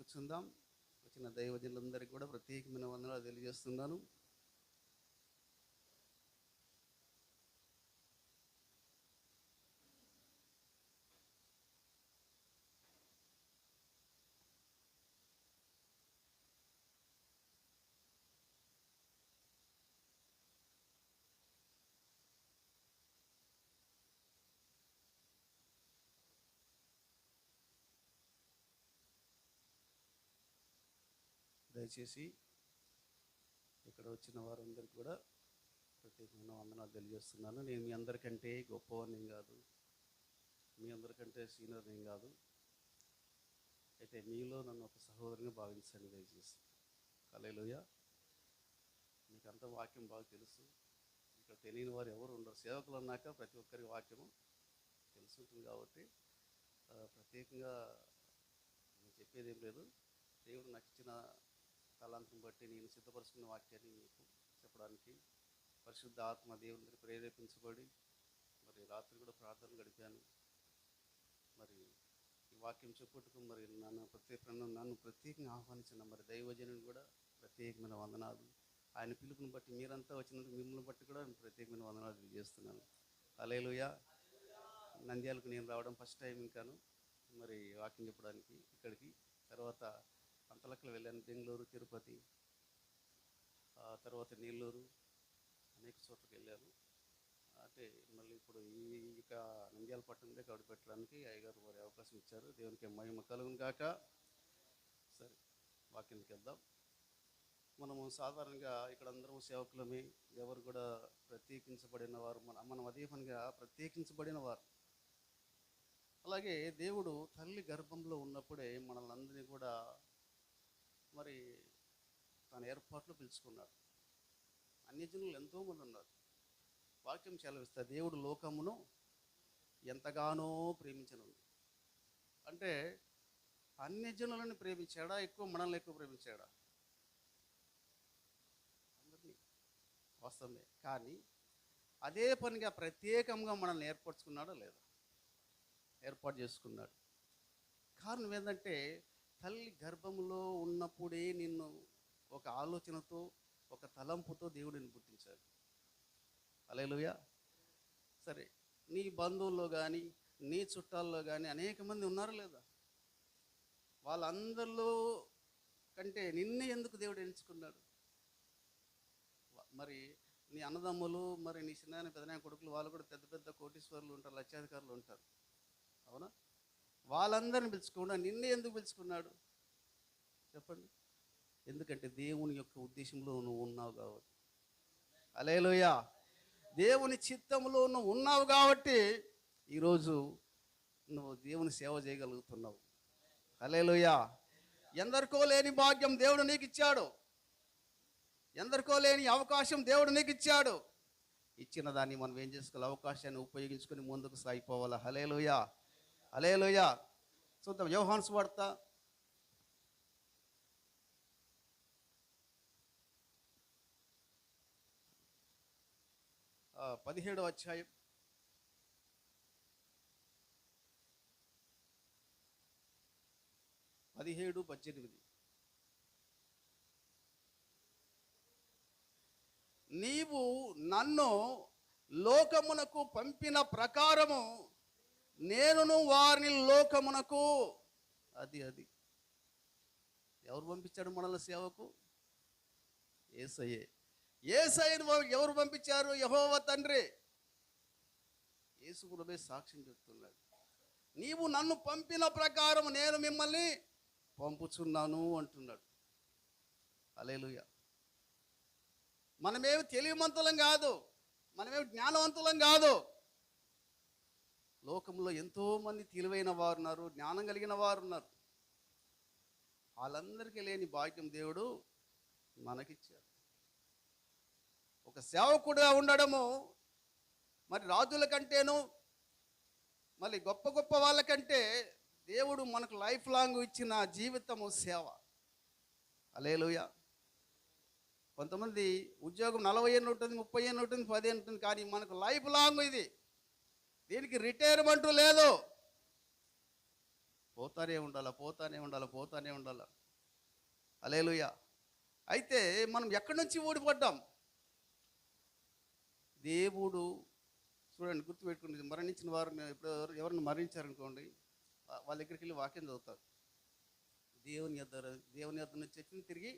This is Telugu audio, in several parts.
కూర్చుందాం. వచ్చిన దైవజనులందరికీ కూడా ప్రత్యేకమైన వందనాలు తెలియజేస్తున్నాను. దయచేసి ఇక్కడ వచ్చిన వారందరికీ కూడా ప్రత్యేకమైన వందనాలు తెలియజేస్తున్నాను. నేను మీ అందరికంటే గొప్పవాడిని కాదు, మీ అందరికంటే సీనియర్ ఏం కాదు. అయితే మీలో నన్ను ఒక సహోదరుని భావించండి దయచేసి. హల్లెలూయా. మీకు అంత వాక్యం బాగా తెలుసు. ఇక్కడ తెలియని వారు ఎవరు ఉండరు. సేవకులు అన్నాక ప్రతి ఒక్కరికి వాక్యము తెలుసుంటుంది కాబట్టి ప్రత్యేకంగా నేను చెప్పేది ఏం లేదు. దేవుడు నాకు ఇచ్చిన తలాంతం బట్టి నేను సిద్ధపరుచుకున్న వాక్యాన్ని మీకు చెప్పడానికి పరిశుద్ధ ఆత్మ దేవుని ప్రేరేపించబడి మరి రాత్రి కూడా ప్రార్థన గడిపాను. మరి ఈ వాక్యం చెప్పుటకు మరి నన్ను ప్రత్యేకంగా ఆహ్వానించిన మరి దైవజనుని కూడా ప్రత్యేకమైన వందనాలు. ఆయన పిలుపుని బట్టి మీరంతా వచ్చినందుకు మిమ్మల్ని బట్టి కూడా ప్రత్యేకమైన వందనాలు తెలియజేస్తున్నాను. హల్లెలూయా. నంద్యాలకు నేను రావడం ఫస్ట్ టైం. ఇంకాను మరి వాక్యం చెప్పడానికి ఇక్కడికి తర్వాత అంతలక్కలు వెళ్ళాను, బెంగళూరు, తిరుపతి, తర్వాత నెల్లూరు, అనేక చోట్లకి వెళ్ళాను. అంటే మళ్ళీ ఇప్పుడు ఇక నంద్యాల పట్టణంలో కవిడి పెట్టడానికి అయ్యగారు వారి అవకాశం ఇచ్చారు. దేవునికి మహిమ కలుగును గాక. సరే, వాక్యానికి వెళ్దాం. మనము సాధారణంగా ఇక్కడ అందరం సేవకులమే, ఎవరు కూడా ప్రత్యేకించబడిన వారు, మనం అదే పనిగా ప్రత్యేకించబడిన వారు. అలాగే దేవుడు తల్లి గర్భంలో ఉన్నప్పుడే మనల్ని అందరినీ కూడా మరి తన ఏర్పాట్లు పిలుచుకున్నాడు. అన్యజనులు ఎంతోమంది ఉన్నారు. వాక్యం సెలవిస్తే దేవుడు లోకమును ఎంతగానో ప్రేమించను. అంటే అన్యజనులను ప్రేమించాడా, ఎక్కువ మనల్ని ఎక్కువ ప్రేమించాడా? అందరినీ, వాస్తవమే. కానీ అదే పనిగా ప్రత్యేకంగా మనల్ని ఏర్పరచుకున్నాడా లేదా? ఏర్పాటు చేసుకున్నాడు. కారణం ఏంటంటే తల్లి గర్భంలో ఉన్నప్పుడే నిన్ను ఒక ఆలోచనతో, ఒక తలంపుతో దేవుడిని పుట్టించాడు. హల్లెలూయా. సరే, నీ బంధువుల్లో కానీ నీ చుట్టాల్లో కానీ అనేక మంది ఉన్నారు లేదా? వాళ్ళందరిలో కంటే నిన్నే ఎందుకు దేవుడు ఎంచుకున్నాడు? మరి నీ అన్నదమ్ములు, మరి నీ చిన్న పెదనాయన కొడుకులు, వాళ్ళు కూడా పెద్ద పెద్ద కోటీశ్వరులు ఉంటారు, లక్షాధికారులు ఉంటారు, అవునా? వాళ్ళందరిని పిలుచుకుండా నిన్నే ఎందుకు పిలుచుకున్నాడు చెప్పండి? ఎందుకంటే దేవుని యొక్క ఉద్దేశంలో నువ్వు ఉన్నావు కాబట్టి. హల్లెలూయా. దేవుని చిత్తంలో నువ్వు ఉన్నావు కాబట్టి ఈరోజు నువ్వు దేవుని సేవ చేయగలుగుతున్నావు. హల్లెలూయా. ఎందరికో లేని భాగ్యం దేవుడు నీకు ఇచ్చాడు. ఎందరికో లేని అవకాశం దేవుడు నీకు ఇచ్చాడు. ఇచ్చిన దాన్ని మనం ఏం చేసుకోవాలి? అవకాశాన్ని ఉపయోగించుకొని ముందుకు సాగిపోవాలి. హల్లెలూయా. హల్లెలూయా. చూద్దాం, యోహాను సువార్త 17వ అధ్యాయం 17-18. నీవు నన్ను లోకమునకు పంపిన ప్రకారము నేనును వారిని లోకమునకు. అది ఎవరు పంపించాడు మనల్ని సేవకు? యేసయ్యే. యేసయ్యను ఎవరు పంపించారు? యెహోవా తండ్రి. యేసు ప్రభువే సాక్ష్యం చెప్తున్నాడు. నీవు నన్ను పంపిన ప్రకారం నేను మిమ్మల్ని పంపుచున్నాను అంటున్నాడు. హల్లెలూయా. మనమేమి తెలివిమంతులం కాదు, మనమేమి జ్ఞానవంతులం కాదు. లోకంలో ఎంతోమంది తెలివైన వారు ఉన్నారు, జ్ఞానం కలిగిన వారు ఉన్నారు. వాళ్ళందరికీ లేని భాగ్యం దేవుడు మనకిచ్చాడు. ఒక సేవకుడుగా ఉండడము మరి రాజుల కంటేను, మళ్ళీ గొప్ప గొప్ప వాళ్ళకంటే దేవుడు మనకు లైఫ్ లాంగ్ ఇచ్చిన జీవితము సేవ. హల్లెలూయా. కొంతమంది ఉద్యోగం 40 ఏళ్ళు ఉంటుంది, 30 ఏళ్ళు ఉంటుంది, 10 ఏళ్ళు ఉంటుంది, కానీ మనకు లైఫ్ లాంగ్ ఇది. దీనికి రిటైర్మెంట్ లేదు. పోతానే ఉండాల. హల్లెలూయా. అయితే మనం ఎక్కడి నుంచి ఊడిపడ్డాం? దేవుడు చూడండి, గుర్తుపెట్టుకుని, మరణించిన వారిని ఇప్పుడు ఎవరిని మరణించారనుకోండి, వాళ్ళ దగ్గరికి వెళ్ళి వాక్యం చదువుతారు. దేవుని యొద్ద నుంచి వచ్చింది తిరిగి.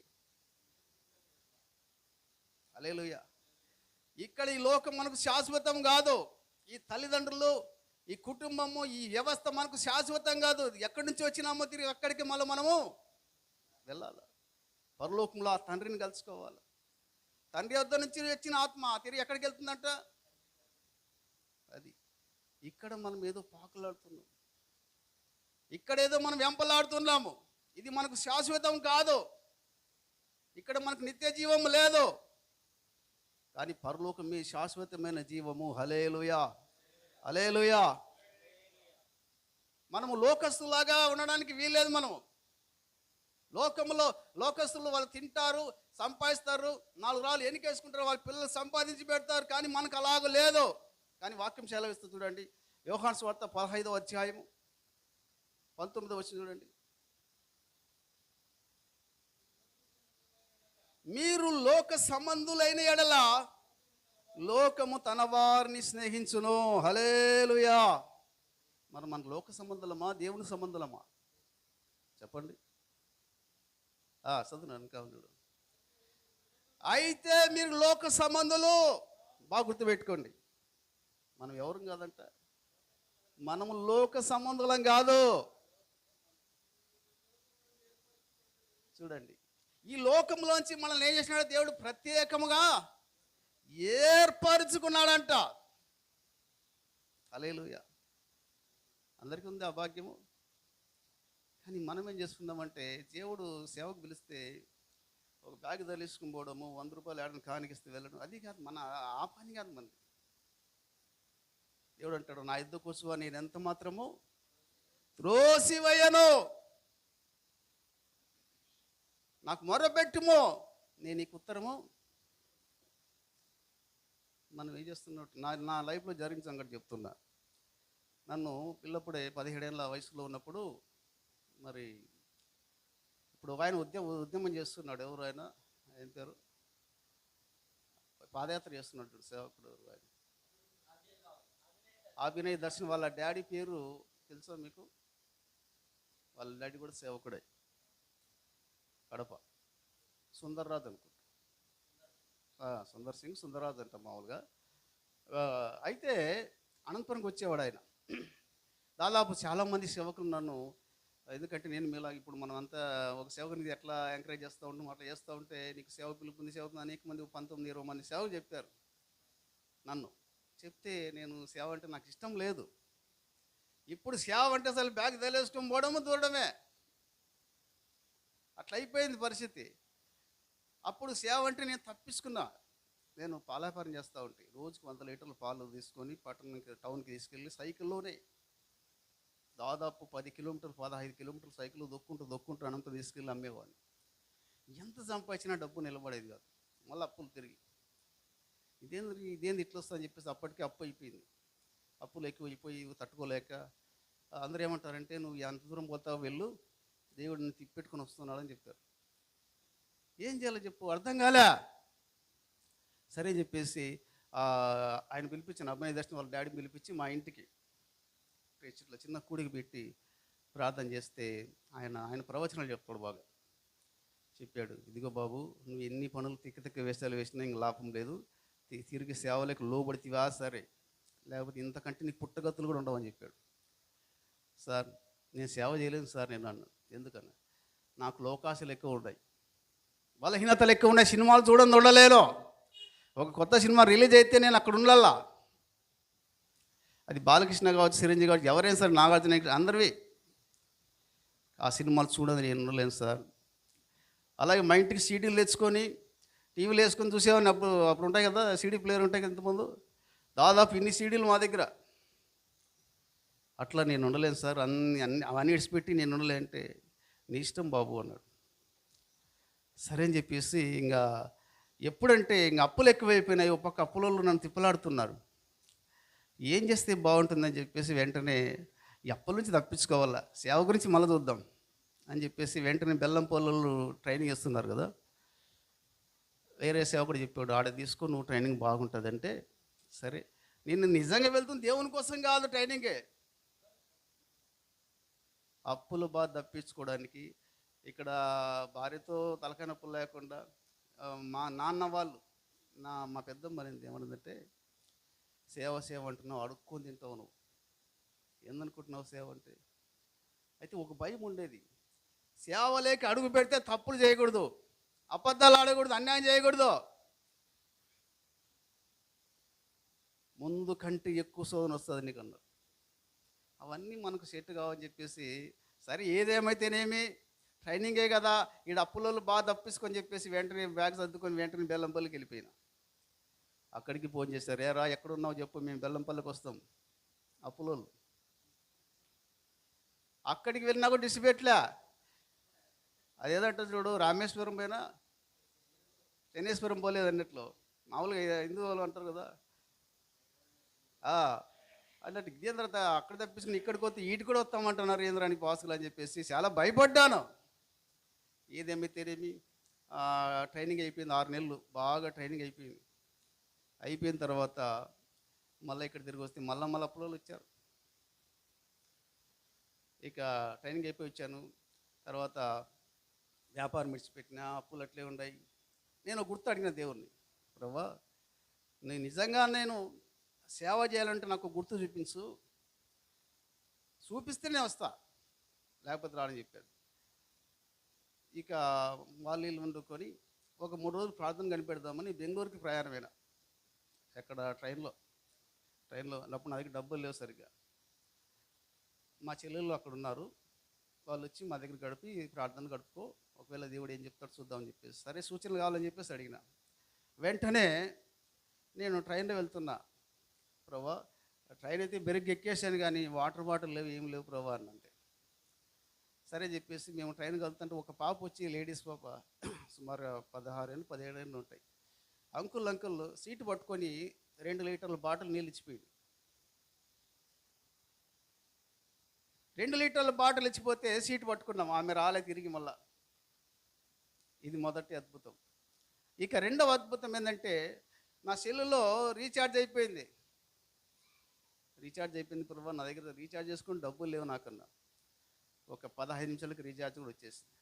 హల్లెలూయా. ఇక్కడ ఈ లోకం మనకు శాశ్వతం కాదు. ఈ తల్లిదండ్రులు, ఈ కుటుంబము, ఈ వ్యవస్థ మనకు శాశ్వతం కాదు. ఎక్కడి నుంచి వచ్చినామో తిరిగి అక్కడికి మనము వెళ్ళాలి. పరలోకంలో ఆ తండ్రిని కలుసుకోవాలి. తండ్రి వద్ద నుంచి వచ్చిన ఆత్మ తిరిగి ఎక్కడికి వెళ్తుందంట? అది ఇక్కడ మనం ఏదో పాకులాడుతున్నాం, ఇక్కడేదో మనం వెంపలాడుతున్నాము. ఇది మనకు శాశ్వతం కాదు. ఇక్కడ మనకు నిత్య జీవం లేదు. కానీ పరలోకమే శాశ్వతమైన జీవము. హల్లెలూయా, హల్లెలూయా. మనము లోకస్తులాగా ఉండడానికి వీల్లేదు. మనము లోకస్తులు వాళ్ళు తింటారు, సంపాదిస్తారు, 4 రాళ్ళు ఎన్నికేసుకుంటారు, వాళ్ళ పిల్లలు సంపాదించి పెడతారు. కానీ మనకు అలాగ లేదు. కానీ వాక్యం సెలవిస్తుంది చూడండి, యోహాను సువార్త 15వ అధ్యాయము 19వ వచనం చూడండి. మీరు లోక సంబంధులైన ఎడల లోకము తన వారిని స్నేహించును. హల్లెలూయా. మన లోక సంబంధులమా, దేవుని సంబంధులమా? చెప్పండి. చదువున్నాను కావుడు. అయితే మీరు లోక సంబంధులు. బాగా గుర్తుపెట్టుకోండి, మనం ఎవరు కాదంట, మనము లోక సంబంధులం కాదు. చూడండి, ఈ లోకంలోంచి మనల్ని ఏం చేసినాడు? దేవుడు ప్రత్యేకముగా ఏర్పరచుకున్నాడంట. హల్లెలూయా. అందరికీ ఉంది ఆ భాగ్యము. కానీ మనం ఏం చేసుకుందామంటే, దేవుడు సేవకు పిలిస్తే ఒక బ్యాగ్ తగిలించుకుని పోవడము, 100 రూపాయలు ఏడని కానికిస్తే వెళ్ళడం, అది కాదు మన ఆ పని కాదు మనది. దేవుడు అంటాడు, నా యుద్ధ కూర్చువా నేను ఎంత మాత్రము త్రోసివేయను, నాకు మొరపెట్టుమో నేను నీకు ఉత్తరము. మనం ఏం చేస్తున్నట్టు నా లైఫ్లో జరిగిన సంగతి చెప్తున్నా. నన్ను పిల్లప్పుడే 17 ఏళ్ళ వయసులో ఉన్నప్పుడు, మరి ఇప్పుడు ఆయన ఉద్యమం చేస్తున్నాడు. ఎవరు ఆయన పేరు? పాదయాత్ర చేస్తున్నాడు సేవకుడు ఆయన, అభినయ్ దర్శన్. వాళ్ళ డాడీ పేరు తెలుసా మీకు? వాళ్ళ డాడీ కూడా సేవకుడే, కడప, సుందర్రాజ్ అనుకుంటా. సుందర్ సింగ్, సుందర్రాజ్ అంట మామూలుగా. అయితే అనంతపురంకి వచ్చేవాడు ఆయన. దాదాపు చాలామంది సేవకులు నన్ను, ఎందుకంటే నేను మీలా ఇప్పుడు మనం అంతా ఒక సేవకుని ఎట్లా ఎంకరేజ్ చేస్తూ ఉంటాం, అట్లా చేస్తూ ఉంటే నీకు సేవ పిలుపుంది, సేవ అనేక మంది 19-20 మంది సేవ చెప్పారు. నన్ను చెప్తే సేవ అంటే నాకు ఇష్టం లేదు. ఇప్పుడు సేవ అంటే అసలు బ్యాగ్ తగిలేసుకొని పోవడము, దూరడమే, అట్లా అయిపోయింది పరిస్థితి. అప్పుడు సేవ అంటే నేను తప్పించుకున్నా. నేను పాల వ్యాపారం చేస్తూ ఉంటే రోజుకు 100 లీటర్ల పాలు తీసుకొని టౌన్కి తీసుకెళ్ళి సైకిల్లోనే దాదాపు 10 కిలోమీటర్లు 15 కిలోమీటర్లు సైకిల్ దొక్కుంటూ అనంత తీసుకెళ్ళి అమ్మేవాడిని. ఎంత సంపాదించినా డబ్బు నిలబడేది కాదు. మళ్ళీ అప్పులు తిరిగి ఇదేంది ఇట్లా వస్తుందని చెప్పేసి అప్పటికే అప్పు అయిపోయింది. అప్పులు ఎక్కువైపోయి తట్టుకోలేక అందరూ ఏమంటారంటే, నువ్వు ఎంత దూరం పోతావు, వెళ్ళు, దేవుడిని తిప్పెట్టుకొని వస్తున్నాడు అని చెప్పారు. ఏం చేయాలో చెప్పు, అర్థం కాలే. సరే చెప్పేసి ఆయన పిలిపించాను, అభినయ దర్శనం వాళ్ళ డాడీని పిలిపించి మా ఇంటికి ఇట్లా చిన్న కూడికి పెట్టి ప్రార్థన చేస్తే ఆయన ప్రవచనాలు చెప్తాడు. బాగా చెప్పాడు, ఇదిగో బాబు, నువ్వు ఎన్ని పనులు తిక్క వేషాలు వేసినా ఇంక లాభం లేదు, తిరిగి సేవలకు లోబడితివా సరే, లేకపోతే ఇంతకంటే నీకు పుట్టగతులు కూడా ఉండవని చెప్పాడు. సార్ నేను సేవ చేయలేదు సార్. నేను అన్నాను, ఎందుకన్నా? నాకు లోకాశలు ఎక్కువ ఉన్నాయి, బలహీనతలు ఎక్కువ ఉన్నాయి, సినిమాలు చూడని ఉండలేను. ఒక కొత్త సినిమా రిలీజ్ అయితే నేను అక్కడ ఉండాలా. అది బాలకృష్ణ కావచ్చు, చిరంజీవి కావచ్చు, ఎవరైనా సరే, నాగార్జున, అందరివి. ఆ సినిమాలు చూడదు నేను ఉండలేను సార్. అలాగే మా ఇంటికి సీడీలు తెచ్చుకొని టీవీలు వేసుకొని చూసేవాడిని. అప్పుడు ఉంటాయి కదా సీడీ ప్లేయర్, ఉంటాయి కదా ఇంతకుముందు, దాదాపు ఇన్ని సీడీలు మా దగ్గర. అట్లా నేను ఉండలేను సార్, అవన్నీ విడిచిపెట్టి నేను ఉండలే అంటే, నీ ఇష్టం బాబు అన్నాడు. సరే అని చెప్పేసి ఇంకా ఎప్పుడంటే ఇంక అప్పులు ఎక్కువైపోయినాయి. ఒక పక్క అప్పులలో నన్ను తిప్పలాడుతున్నారు. ఏం చేస్తే బాగుంటుందని చెప్పేసి వెంటనే ఈ అప్పుల నుంచి తప్పించుకోవాలా, సేవ గురించి మళ్ళీ చూద్దాం అని చెప్పేసి వెంటనే బెల్లం పొల్లలు ట్రైనింగ్ ఇస్తున్నారు కదా, వేరే సేవకుడు చెప్పాడు, ఆడ తీసుకో నువ్వు ట్రైనింగ్ బాగుంటుందంటే సరే. నేను నిజంగా వెళ్తుంది దేవుని కోసం కాదు, ట్రైనింగే అప్పుల బాధ తప్పించుకోవడానికి. ఇక్కడ భార్యతో తలకాయ నొప్పులు లేకుండా మా నాన్న వాళ్ళు మా పెద్దమ్మ మరింది ఏమన్నదంటే, సేవ సేవ అంటున్నావు, అడుక్కొని తింటావు నువ్వు, ఏందనుకుంటున్నావు సేవ అంటే. అయితే ఒక భయం ఉండేది, సేవ లేక అడుగు పెడితే తప్పులు చేయకూడదు, అబద్ధాలు ఆడకూడదు, అన్యాయం చేయకూడదు, ముందు కంటే ఎక్కువ శోధన వస్తుంది నీకన్నా. అవన్నీ మనకు సెట్ కావని చెప్పేసి సరే ఏదేమైతేనేమి ట్రైనింగే కదా, ఈడ అప్పులలో బాగా తప్పించుకొని చెప్పేసి వెంటనే బ్యాగ్ సర్దుకొని వెంటనే బెల్లంపల్లికి వెళ్ళిపోయినా. అక్కడికి ఫోన్ చేశారు, ఏరా ఎక్కడున్నావు చెప్పు, మేము బెల్లంపల్లికి వస్తాం. అప్పులోళ్ళు అక్కడికి వెళ్ళినా కూడా డిసిపెట్లే. అదేదంటే చూడు, రామేశ్వరం పోయినా శనేశ్వరం పోలేదు అన్నట్లు, మామూలుగా హిందువులు అంటారు కదా అన్నట్టు. ఇదేంద్ర అక్కడ తప్పించుకుని ఇక్కడికి వస్తే వీటి కూడా వస్తామంటున్నారు ఏంద్రానికి పాసులు అని చెప్పేసి చాలా భయపడ్డాను. ఏదేమైతేనేమి ట్రైనింగ్ అయిపోయింది, 6 నెలలు బాగా ట్రైనింగ్ అయిపోయింది. అయిపోయిన తర్వాత మళ్ళీ ఇక్కడ తిరిగి వస్తే మళ్ళీ అప్పులలో వచ్చారు. ఇక ట్రైనింగ్ అయిపోయి వచ్చాను. తర్వాత వ్యాపారం విడిచిపెట్టిన, అప్పులు అట్లే ఉన్నాయి. నేను గుర్తు అడిగిన దేవుణ్ణి, ప్రభువా నేను నిజంగా నేను సేవ చేయాలంటే నాకు గుర్తు చూపించు, చూపిస్తేనే వస్తా, లేకపోతే రాని చెప్పాడు. ఇక వాళ్ళు వండుకొని ఒక 3 రోజులు ప్రార్థన కనిపెడదామని బెంగళూరుకి ప్రయాణమైన. ఎక్కడ ట్రైన్లో అప్పుడు నా దగ్గర డబ్బులు లేవు సరిగ్గా. మా చెల్లెళ్ళు అక్కడ ఉన్నారు, వాళ్ళు వచ్చి మా దగ్గర గడిపి ప్రార్థన గడుపుకో, ఒకవేళ దేవుడు ఏం చెప్తాడు చూద్దామని చెప్పేసి సరే సూచనలు కావాలని చెప్పేసి అడిగిన. వెంటనే నేను ట్రైన్లో వెళ్తున్నా, ప్రభా ట్రైన్ అయితే బెరిగ్గా ఎక్కేసాను కానీ వాటర్ బాటిల్ లేవు, ఏం లేవు ప్రభా అన్నంటే. సరే చెప్పేసి మేము ట్రైన్ కలుతుంటే ఒక పాప వచ్చి, లేడీస్ పాప, సుమారు 16 ఏళ్ళు 17 ఏళ్ళు ఉంటాయి. అంకుల్ సీటు పట్టుకొని 2 లీటర్ల బాటిల్ నీళ్ళు ఇచ్చిపోయాడు. 2 లీటర్ల బాటిల్ ఇచ్చిపోతే సీటు పట్టుకున్నాం, ఆమె రాలే తిరిగి మళ్ళా. ఇది మొదటి అద్భుతం. ఇక రెండవ అద్భుతం ఏంటంటే, నా సెల్లులో రీఛార్జ్ అయిపోయింది. ప్రభు నా దగ్గర రీఛార్జ్ చేసుకుని డబ్బులు లేవు నాకన్నా. ఒక 15 నిమిషాలకి రీఛార్జ్ కూడా వచ్చేసింది.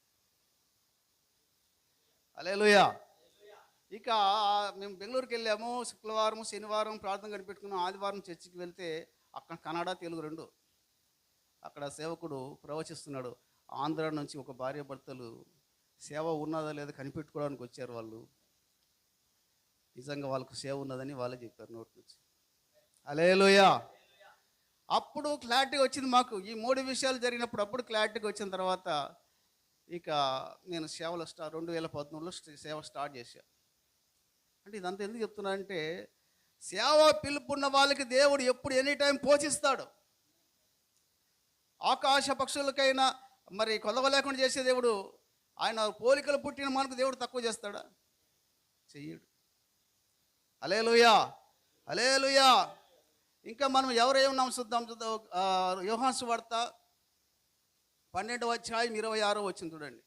హల్లెలూయా. ఇక మేము బెంగళూరుకి వెళ్ళాము, శుక్రవారం శనివారం ప్రార్థన కనిపెట్టుకున్నాం, ఆదివారం చర్చికి వెళ్తే అక్కడ కన్నడ తెలుగు 2. అక్కడ సేవకుడు ప్రవచిస్తున్నాడు, ఆంధ్ర నుంచి ఒక భార్య భర్తలు సేవ ఉన్నదా లేదా కనిపెట్టుకోవడానికి వచ్చారు. వాళ్ళు నిజంగా వాళ్ళకు సేవ ఉన్నదని వాళ్ళే చెప్పారు నోటి నుంచి. హల్లెలూయా. అప్పుడు క్లారిటీ వచ్చింది మాకు. ఈ 3 విషయాలు జరిగినప్పుడు అప్పుడు క్లారిటీగా వచ్చిన తర్వాత ఇక నేను సేవలో 2013లో సేవ స్టార్ట్ చేశాను. అంటే ఇదంతా ఎందుకు చెప్తున్నా అంటే, సేవ పిలుపున్న వాళ్ళకి దేవుడు ఎప్పుడు ఎనీ టైం పోషిస్తాడు. ఆకాశ పక్షులకైనా మరి కొలవ లేకుండా చేసే దేవుడు, ఆయన పోలికలు పుట్టిన మనకు దేవుడు తక్కువ చేస్తాడా? చెయ్యడు. హల్లెలూయా, హల్లెలూయా. ఇంకా మనం ఎవరేమన్నాం చూద్దాం. యోహాను సువార్త 12వ అధ్యాయం 26వ వచనం చూడండి.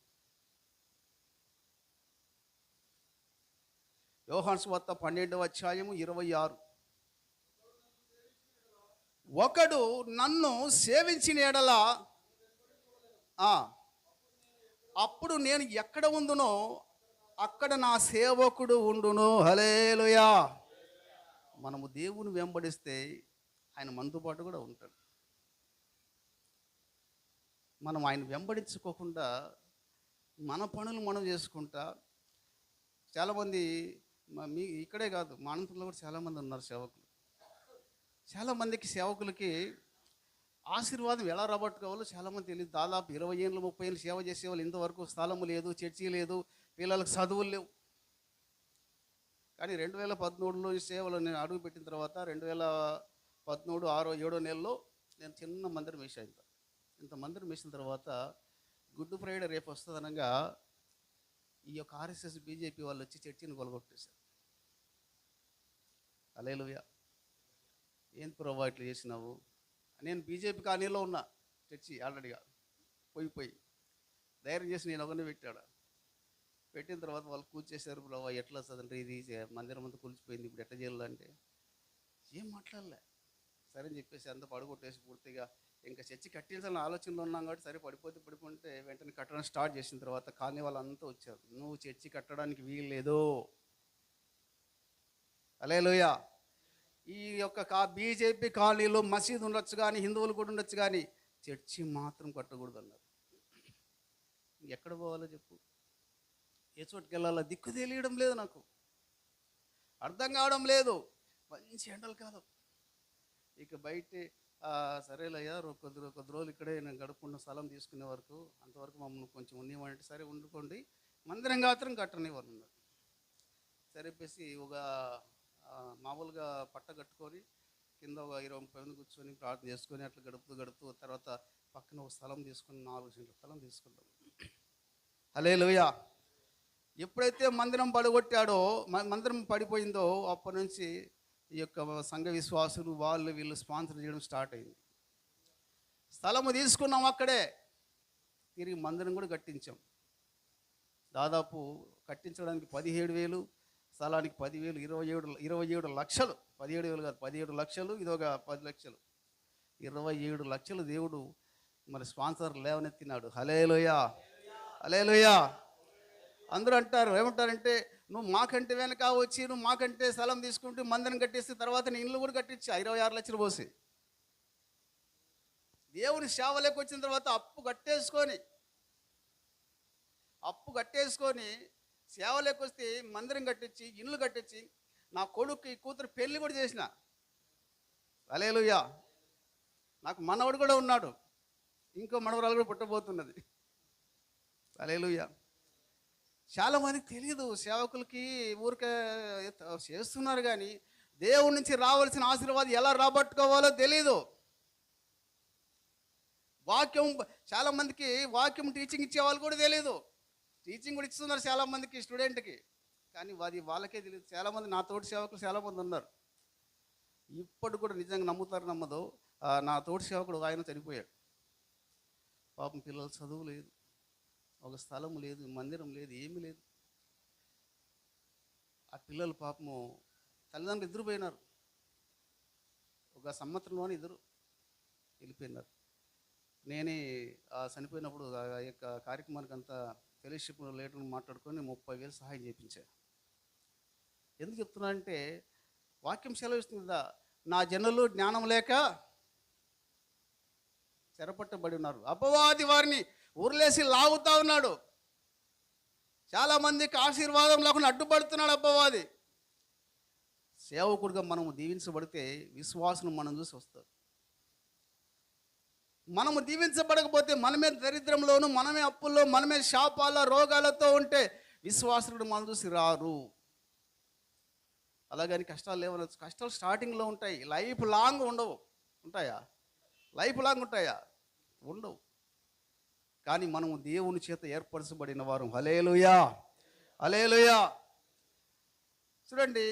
యోహాను సువార్త 12వ అధ్యాయం 26. ఒకడు నన్ను సేవించిన ఎడల అప్పుడు నేను ఎక్కడ ఉండునో అక్కడ నా సేవకుడు ఉండును. హల్లెలూయా. మనము దేవుని వెంబడిస్తే ఆయన మనతో పాటు కూడా ఉంటాడు. మనం ఆయన వెంబడించుకోకుండా మన పనులు మనం చేసుకుంటా, చాలామంది మీ ఇక్కడే కాదు మా అనంతపురంలో కూడా చాలామంది ఉన్నారు సేవకులు. చాలామందికి సేవకులకి ఆశీర్వాదం ఎలా రాబట్టుకోవాలో చాలామంది తెలియదు. దాదాపు 20 ఏళ్ళు 30 ఏళ్ళు సేవ చేసేవాళ్ళు ఇంతవరకు స్థలము లేదు, చర్చి లేదు, పిల్లలకు చదువులు లేవు. కానీ 2013లో ఈ సేవలో నేను అడుగుపెట్టిన తర్వాత 2013 6వ 7వ నెలలో నేను చిన్న మందిరం వేసాను. ఇంత మందిరం వేసిన తర్వాత గుడ్ ఫ్రైడే రేపు వస్తుందనగా ఈ యొక్క ఆర్ఎస్ఎస్ బీజేపీ వాళ్ళు వచ్చి చర్చిని కొలగొట్టేశారు. హల్లెలూయా. ఏం ప్రభావ ఇట్లా చేసినావు నేను బీజేపీ కాలనీలో ఉన్నా, చర్చి ఆల్రెడీగా పోయి ధైర్యం చేసి నేను ఒకరిని పెట్టాడు. పెట్టిన తర్వాత వాళ్ళు కూర్చేశారు. ప్రభావ ఎట్లా చదండి, ఇది మందిరం అంతా కూల్చిపోయింది, ఇప్పుడు ఎట్లా చేయాలంటే ఏం మాట్లాడలే. సరే అని చెప్పేసి అంతా పడగొట్టేసి పూర్తిగా ఇంకా చర్చి కట్టించాలని ఆలోచనలో ఉన్నాం కాబట్టి సరే పడిపోతే వెంటనే కట్టడం స్టార్ట్ చేసిన తర్వాత కాలనీ వాళ్ళంతా వచ్చారు. నువ్వు చర్చి కట్టడానికి వీలు లేదు, హల్లెలూయా. ఈ యొక్క బీజేపీ కాలనీలో మసీదు ఉండొచ్చు కానీ, హిందువులు కూడా ఉండొచ్చు కానీ, చర్చి మాత్రం కట్టకూడదు అన్నారు. ఎక్కడ పోవాలో చెప్పు, ఏ చోటుకి వెళ్ళాలో దిక్కు తెలియడం లేదు, నాకు అర్థం కావడం లేదు. మంచి ఎండల కాలం. ఇక బయట సరేలయ్యా కొద్ది రోజులు ఇక్కడే నేను గడుపుకున్న స్థలం తీసుకునే వరకు, అంతవరకు మమ్మల్ని కొంచెం ఉండేవాడంటే సరే వండుకోండి, మందిరం మాత్రం కట్టనివ్వరు అన్నారు. సరిపేసి ఒక మామూలుగా పట్ట కట్టుకొని కింద ఒక 20-30 మంది కూర్చొని ప్రార్థన చేసుకొని అట్లా గడుపుతూ తర్వాత పక్కన ఒక స్థలం తీసుకొని 4 సెంట్ల స్థలం తీసుకుంటాం. హల్లెలూయా. ఎప్పుడైతే మందిరం పడగొట్టాడో, మందిరం పడిపోయిందో, అప్పటి నుంచి ఈ యొక్క సంఘ విశ్వాసులు వాళ్ళు వీళ్ళు స్పాన్సర్ చేయడం స్టార్ట్ అయింది. స్థలము తీసుకున్నాం, అక్కడే తిరిగి మందిరం కూడా కట్టించాం. దాదాపు కట్టించడానికి 17,000, స్థలానికి 10,000, 27 లక్షలు. 17,000 కాదు, 17 లక్షలు, ఇది ఒక 10 లక్షలు, 27 లక్షలు దేవుడు మరి స్పాన్సర్ లేవనెత్తినాడు. హల్లెలూయా, హల్లెలూయా. అందరూ అంటారు, ఏమంటారంటే నువ్వు మాకంటే వెనక వచ్చి నువ్వు మాకంటే స్థలం తీసుకుంటూ మందిరం కట్టేస్తే తర్వాత నీ ఇల్లు కూడా కట్టించా 26 లక్షలు పోసి. దేవుని సేవలోకి వచ్చిన తర్వాత అప్పు కట్టేసుకొని సేవలోకి వస్తే మందిరం కట్టించి ఇల్లు కట్టించి నా కొడుకు కూతురు పెళ్లి కూడా చేసిన. హల్లెలూయా. నాకు మనవడు కూడా ఉన్నాడు, ఇంకో మనవరాలు కూడా పుట్టబోతున్నది. హల్లెలూయా. చాలామందికి తెలియదు, సేవకులకి ఊరికే చేస్తున్నారు కానీ దేవుడి నుంచి రావాల్సిన ఆశీర్వాదం ఎలా రాబట్టుకోవాలో తెలీదు. చాలామందికి వాక్యం టీచింగ్ ఇచ్చే వాళ్ళు కూడా తెలియదు. టీచింగ్ కూడా ఇస్తున్నారు చాలామందికి స్టూడెంట్కి, కానీ వాళ్ళకే తెలియదు. చాలామంది నా తోటి సేవకులు చాలామంది ఉన్నారు. ఇప్పుడు కూడా నిజంగా నమ్మదో, నా తోటి సేవకుడు ఆయన చనిపోయాడు. పాపం పిల్లలు చదువు లేదు, ఒక స్థలం లేదు, మందిరం లేదు, ఏమీ లేదు. ఆ పిల్లలు పాపము తల్లిదండ్రులు ఇద్దరు పోయినారు. ఒక సంవత్సరంలోనే ఇద్దరు వెళ్ళిపోయినారు. నేనే చనిపోయినప్పుడు ఆ యొక్క కార్యక్రమానికి అంతా ఫెలోషిప్ లీడర్ని మాట్లాడుకొని 30,000 సహాయం చేయించా. ఎందుకు చెప్తున్నా అంటే వాక్యం సెలవిస్తుంది కదా, నా జనులు జ్ఞానం లేక చెరపట్టబడి ఉన్నారు, అపవాది వారిని ఊర్లేసి లాగుతా ఉన్నాడు. చాలామందికి ఆశీర్వాదం లేకుండా అడ్డుపడుతున్నాడు అపవాది. సేవకుడిగా మనము దీవించబడితే విశ్వాసం మనం చూసి వస్తారు. మనము దీవించబడకపోతే మనమే దరిద్రంలోను, మనమే అప్పుల్లో, మనమే శాపాల రోగాలతో ఉంటే విశ్వాసుడు మనం చూసి రారు. అలాగని కష్టాలు లేవనొచ్చు, కష్టాలు స్టార్టింగ్లో ఉంటాయి, లైఫ్ లాంగ్ ఉండవు. ఉంటాయా? లైఫ్ లాంగ్ ఉంటాయా? ఉండవు. కానీ మనము దేవుని చేత ఏర్పరచబడిన వారు. హల్లెలూయా, హల్లెలూయా. చూడండి,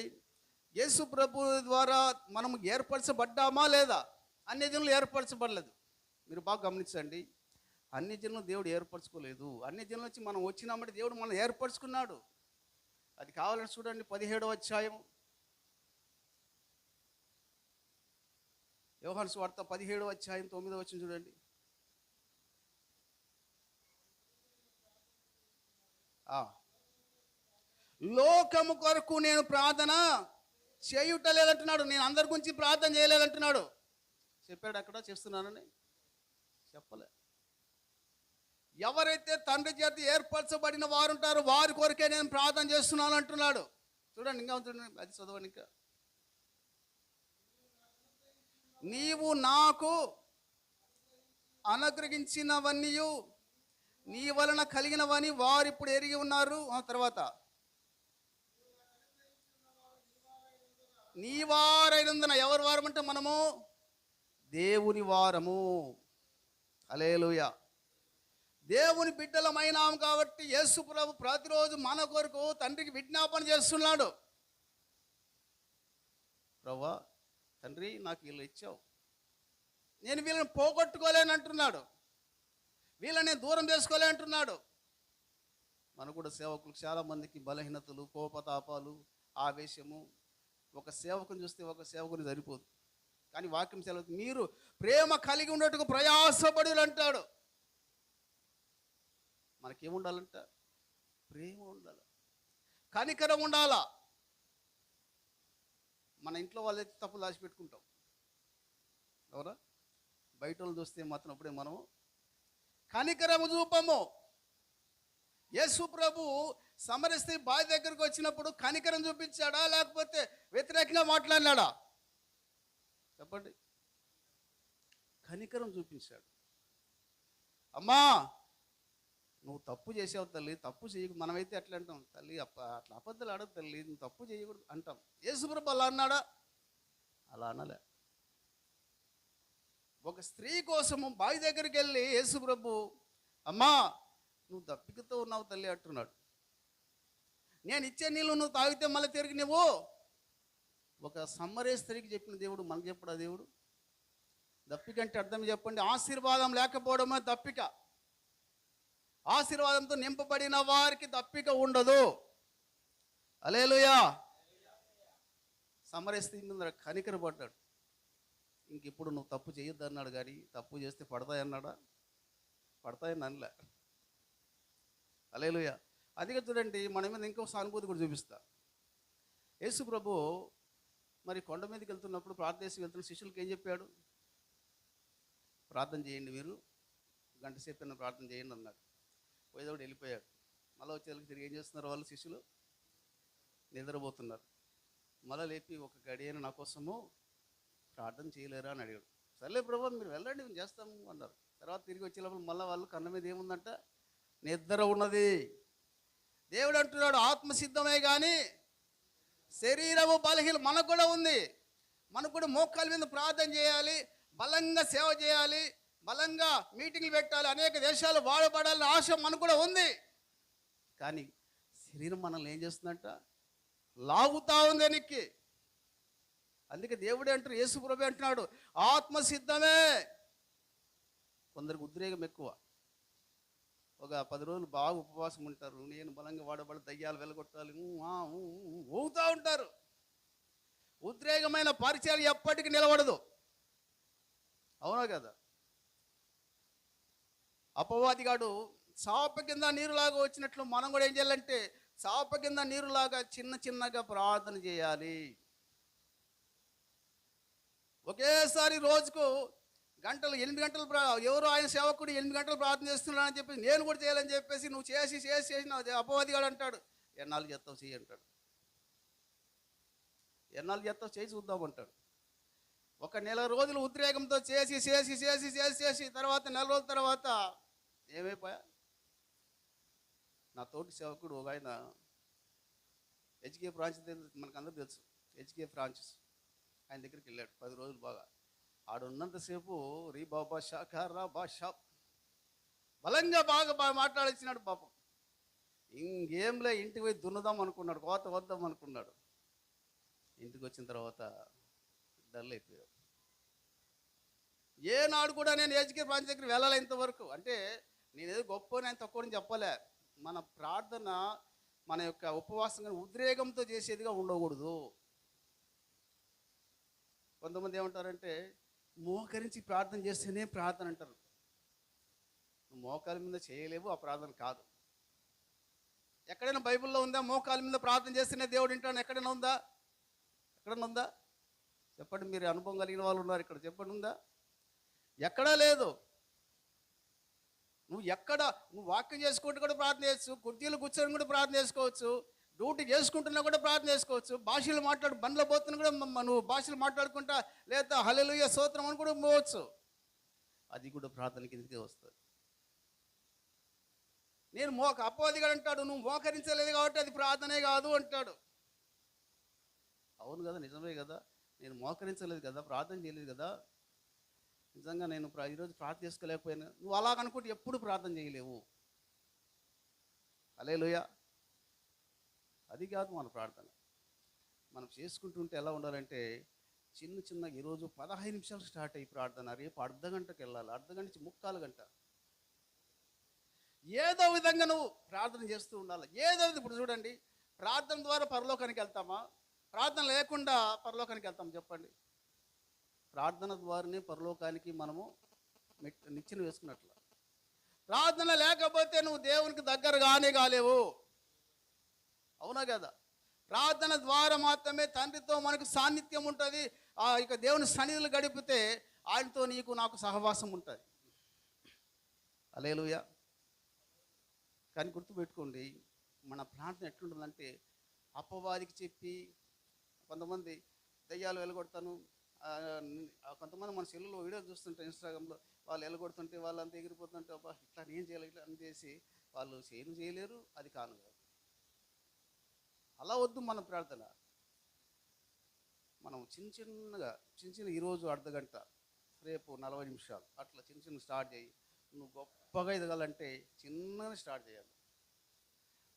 యేసు ప్రభు ద్వారా మనము ఏర్పరచబడ్డామా లేదా? అన్ని జనులు ఏర్పరచబడలేదు. మీరు బాగా గమనించండి, అన్ని జనులు దేవుడు ఏర్పరచుకోలేదు. అన్ని జనుల నుంచి మనం వచ్చినామంటే దేవుడు మనం ఏర్పరచుకున్నాడు. అది కావాలని చూడండి, 17వ అధ్యాయం యోహాను సువార్త 17వ అధ్యాయం 9వ వచనం చూడండి. లోకము కొరకు నేను ప్రార్థన చేయుటలేదంటున్నాడు. నేను అందరి గురించి ప్రార్థన చేయలేదంటున్నాడు. చెప్పాడు అక్కడ చేస్తున్నానని? చెప్పలే. ఎవరైతే తండ్రి చేత ఏర్పరచబడిన వారు ఉంటారో వారి కొరకే నేను ప్రార్థన చేస్తున్నాను అంటున్నాడు. చూడండి, ఇంకా ఉంటుంది, అది చదవండి. ఇంకా నీవు నాకు అనుగ్రహించినవన్నీ నీ వలన కలిగినవని వారు ఇప్పుడు ఎరిగి ఉన్నారు. తర్వాత నీ వారైనందున, ఎవరి వారం అంటే మనము దేవుని వారము. హల్లెలూయా. దేవుని బిడ్డలమైనాం కాబట్టి యేసు ప్రభు ప్రతిరోజు మన కొరకు తండ్రికి విజ్ఞాపన చేస్తున్నాడు. ప్రభువా, తండ్రి నాకు ఇల్లు ఇచ్చావు, నేను వీళ్ళని పోగొట్టుకోలేని అంటున్నాడు, వీళ్ళని దూరం చేసుకోలే అంటున్నాడు. మనకు కూడా సేవకులు చాలామందికి బలహీనతలు, కోపతాపాలు, ఆవేశము. ఒక సేవకుని చూస్తే ఒక సేవకుని సరిపోదు. కానీ వాక్యం సెలవు, మీరు ప్రేమ కలిగి ఉన్నట్టుగా ప్రయాసపడు అంటాడు. మనకేముండాలంట? ప్రేమ ఉండాలి, కనికరం ఉండాలా. మన ఇంట్లో వాళ్ళైతే తప్పులు దాచిపెట్టుకుంటాం, ఎవరా? బయట వాళ్ళు చూస్తే మాత్రం అప్పుడే మనము కనికరము చూపము. యేసు ప్రభు సమరయ స్త్రీ బావి దగ్గరకు వచ్చినప్పుడు కనికరం చూపించాడా, లేకపోతే వ్యతిరేకంగా మాట్లాడినాడా? చెప్పండి. కనికరం చూపించాడు. అమ్మా, నువ్వు తప్పు చేసావు తల్లి, తప్పు చేయకు. మనమైతే ఎట్లా అంటాం? తల్లి అట్లా అబద్ధాలు ఆడదు తల్లి, నువ్వు తప్పు చేయకూడదు అంటాం. యేసు ప్రభు అలా అన్నాడా? అలా అనలే. ఒక స్త్రీ కోసము బావి దగ్గరికి వెళ్ళి యేసు ప్రభు, అమ్మా నువ్వు దప్పికతో ఉన్నావు తల్లి అంటున్నాడు. నేను ఇచ్చే నీళ్ళు నువ్వు తాగితే మళ్ళీ తిరిగి నువ్వు. ఒక సమరయ స్త్రీకి చెప్పిన దేవుడు మనకు చెప్పడా? దేవుడు దప్పిక అంటే అర్థం చెప్పండి. ఆశీర్వాదం లేకపోవడమే దప్పిక. ఆశీర్వాదంతో నింపబడిన వారికి దప్పిక ఉండదు. హల్లెలూయా. సమరయ స్త్రీ మీద కనికరపడ్డాడు. ఇంకెప్పుడు నువ్వు తప్పు చేయొద్దు అన్నాడు, కానీ తప్పు చేస్తే పడతాయన్నాడా? పడతాయని అనలే. హల్లెలూయా. అదిగా చూడండి, మన మీద ఇంకో సానుభూతి కూడా చూపిస్తా. యేసు ప్రభు మరి కొండ మీదకి వెళ్తున్నప్పుడు, ప్రార్థన వెళ్తున్న శిష్యులకి ఏం చెప్పాడు? ప్రార్థన చేయండి, మీరు గంట సేపు ప్రార్థన చేయండి అన్నాడు. పోయేదోడు వెళ్ళిపోయాడు. మళ్ళీ వచ్చేళ్ళకి తిరిగి ఏం చేస్తున్నారు వాళ్ళు? శిష్యులు నిద్రపోతున్నారు. మళ్ళీ లేపి, ఒక గడియను నా కోసము ప్రార్థన చేయలేరా అని అడిగాడు. సర్లే ప్రభు, మీరు వెళ్ళండి, మేము చేస్తాము అన్నారు. తర్వాత తిరిగి వచ్చేటప్పుడు మళ్ళీ వాళ్ళు కన్న మీద ఏముందంట? నిద్ర ఉన్నది. దేవుడు అంటున్నాడు, ఆత్మసిద్ధమే కానీ శరీరము బలహీనం. మనకు కూడా ఉంది. మనకు కూడా మోకాల మీద ప్రార్థన చేయాలి, బలంగా సేవ చేయాలి, బలంగా మీటింగ్లు పెట్టాలి, అనేక దేశాలు వాడబడాలని ఆశ మనకు కూడా ఉంది. కానీ శరీరం మనల్ని ఏం చేస్తుందంట? లాగుతా ఉంది వెనక్కి. అందుకే దేవుడే అంటారు, యేసు ప్రభు అంటున్నాడు, ఆత్మసిద్ధమే. కొందరికి ఉద్రేకం ఎక్కువ. ఒక 10 రోజులు బాగా ఉపవాసం ఉంటారు, నేను బలంగా వాడబడి దయ్యాలు వెలగొట్టాలి ఊగుతూ ఉంటారు. ఉద్రేకమైన పరిచయం ఎప్పటికీ నిలబడదు. అవునా కదా? అపవాదిగాడు చాప కింద నీరులాగా వచ్చినట్లు మనం కూడా ఏం చేయాలంటే, చాప కింద నీరులాగా చిన్న చిన్నగా ప్రార్థన చేయాలి. ఒకేసారి రోజుకు గంటలు 8 గంటలు ఎవరో ఆయన సేవకుడు 8 గంటలు ప్రార్థన చేస్తున్నాడని చెప్పేసి నేను కూడా చేయాలని చెప్పేసి నువ్వు చేసి అపవాదిగాడు అంటాడు, ఎన్నాళ్ళు చేస్తావు చెయ్యి అంటాడు. ఎన్నాళ్ళు చేస్తావు చేసి చూద్దామంటాడు. ఒక నెల రోజులు ఉద్రేకంతో చేసి తర్వాత నెల రోజుల తర్వాత ఏమైపోయా? నా తోటి సేవకుడు ఒక ఆయన హెచ్కే ఫ్రాన్సిస్, మనకు అందరూ తెలుసు, హెచ్కే ఫ్రాన్సిస్, ఆయన దగ్గరికి వెళ్ళాడు 10 రోజులు. బాగా ఆడున్నంతసేపు రీ బాబా షాఖారా బాషా బలంగా బాగా మాట్లాడిచ్చినాడు పాపం. ఇంకేంలే, ఇంటికి పోయి దున్నుదాం అనుకున్నాడు, కోత వద్దాం అనుకున్నాడు. ఇంటికి వచ్చిన తర్వాత డల్ అయిపోయాడు. ఏనాడు కూడా నేను హెచ్కే ఫ్రాన్సిస్ దగ్గర వెళ్ళాలి ఇంతవరకు. అంటే నేనేదో గొప్ప నేను తక్కువ చెప్పలే. మన ప్రార్థన, మన యొక్క ఉపవాసం కానీ ఉద్రేకంతో చేసేదిగా ఉండకూడదు. కొంతమంది ఏమంటారంటే, మోకరించి ప్రార్థన చేస్తేనే ప్రార్థన అంటారు. నువ్వు మోకాల మీద చేయలేవు, ఆ ప్రార్థన కాదు. ఎక్కడైనా బైబిల్లో ఉందా మోకాల మీద ప్రార్థన చేస్తేనే దేవుడు వింటాడు? ఎక్కడైనా ఉందా? ఎక్కడైనా ఉందా? చెప్పండి, మీరు అనుభవం కలిగిన వాళ్ళు ఉన్నారు ఇక్కడ, చెప్పండి, ఉందా? ఎక్కడా లేదు. నువ్వు వాక్యం చేసుకుంటూ కూడా ప్రార్థన చేయొచ్చు, కుర్చీలు కూర్చొని కూడా ప్రార్థన చేసుకోవచ్చు, డ్యూటీ చేసుకుంటున్నా కూడా ప్రార్థన చేసుకోవచ్చు, భాషలు బండ్లో పోతున్నా కూడా నువ్వు భాషలు మాట్లాడుకుంటా లేదా హల్లెలూయా స్తోత్రం అని కూడా పోవచ్చు. అది కూడా ప్రార్థన కిందకే వస్తుంది. నేను అపవాదిగా అంటాడు, నువ్వు మోకరించలేదు కాబట్టి అది ప్రార్థనే కాదు అంటాడు. అవును కదా, నిజమే కదా, నేను మోకరించలేదు కదా, ప్రార్థన చేయలేదు కదా, నిజంగా నేను ఈరోజు ప్రార్థన చేసుకోలేకపోయాను. నువ్వు అలాగనుకుంటే ఎప్పుడు ప్రార్థన చేయలేవు. హల్లెలూయా. అది కాదు మన ప్రార్థన. మనం చేసుకుంటుంటే ఎలా ఉండాలంటే, చిన్న చిన్న ఈరోజు 15 నిమిషాలు స్టార్ట్ అయ్యి ప్రార్థన, రేపు అర్ధ గంటకు వెళ్ళాలి, అర్ధ గంట నుంచి ముక్కాలు గంట. ఏదో విధంగా నువ్వు ప్రార్థన చేస్తూ ఉండాలి. ఏదో ఇప్పుడు చూడండి, ప్రార్థన ద్వారా పరలోకానికి వెళ్తామా, ప్రార్థన లేకుండా పరలోకానికి వెళ్తాం చెప్పండి? ప్రార్థన ద్వారానే పరలోకానికి మనము నిచ్చెన వేసుకున్నట్లు. ప్రార్థన లేకపోతే నువ్వు దేవునికి దగ్గర కాలేవు. అవునా కదా? ప్రార్థన ద్వారా మాత్రమే తండ్రితో మనకు సాన్నిధ్యం ఉంటుంది. ఇక దేవుని సన్నిధిలో గడిపితే ఆయనతో నీకు నాకు సహవాసం ఉంటుంది. హల్లెలూయా. కానీ గుర్తుపెట్టుకోండి, మన ప్రార్థన ఎట్లుంటుందంటే, అపవాదికి చెప్పి కొంతమంది దయ్యాలు వెలగొడతాను, కొంతమంది మన సెల్లులో వీడియో చూస్తుంటే ఇన్స్టాగ్రామ్లో వాళ్ళు వెలగొడుతుంటే వాళ్ళంతా ఎగిరిపోతుంటే, అబ్బా ఇట్లా నేను చేయాలి ఇట్లా అని చేసి వాళ్ళు చేయలేరు, అది కాను కాదు. అలా వద్దు మన ప్రార్థన. మనం చిన్న ఈరోజు అర్ధ గంట, రేపు 40 నిమిషాలు, అట్లా చిన్న స్టార్ట్ చేయి. నువ్వు గొప్పగా ఎదగాలంటే చిన్నగా స్టార్ట్ చేయాలి.